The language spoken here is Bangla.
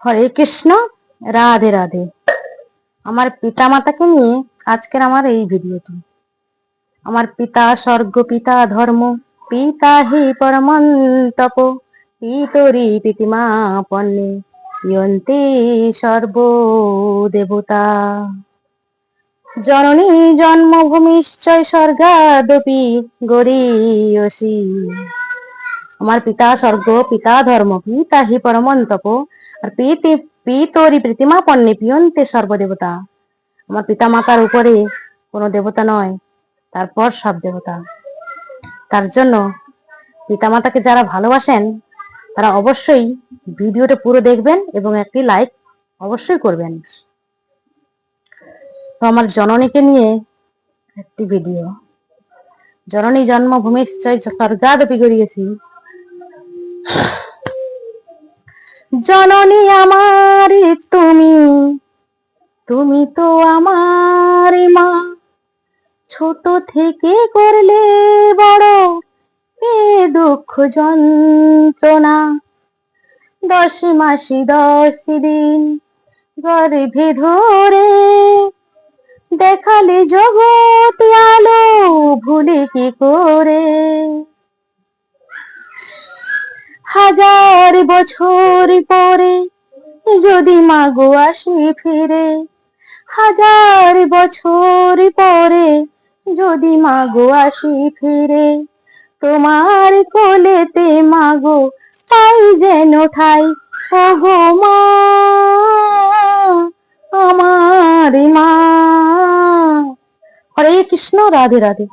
হরে কৃষ্ণ, রাধে রাধে। আমার পিতা মাতাকে নিয়ে আজকের আমার এই ভিডিওটি। আমার পিতা স্বর্গ, পিতা ধর্ম, পিতা হি পরমন্তপ, পিতরি প্রীতিমা পন্নে ইয়ন্তে সর্ব দেবতা। জননী জন্মভূমিশ্চয় স্বর্গাদপি গরীয়সী। আমার পিতা স্বর্গ, পিতা ধর্ম, পিতা হি পরমন্তপ, আর পিতরি প্রীতিমা পন্নে পিয়ন্তে সর্বদেবতা। আমার পিতা মাতার উপরে কোনো দেবতা নয়, তারপর সব দেবতা। তার জন্য পিতা মাতাকে যারা ভালোবাসেন তারা অবশ্যই ভিডিওটা পুরো দেখবেন এবং একটি লাইক অবশ্যই করবেন। তো আমার জননীকে নিয়ে একটি ভিডিও। জননী জন্মভূমি স্বর্গাদপি গড়িয়েছি। জননী আমার তুমি, তুমি তো আমার মা। ছোট থেকে করলে বড় এ দুঃখ যন্ত্রণা। 10 মাস 10 দিন গর্ভে ধরে দেখালে জগৎ আলো ভুলে কি করে। হাজার বছর পরে যদি মাগো আসি ফিরে, হাজার বছর পরে যদি মাগো আসি ফিরে, তোমার কোলেতে মাগো পাই যেন ঠাই। ওগো মা, আমার মা। হরে কৃষ্ণ, রাধে রাধে।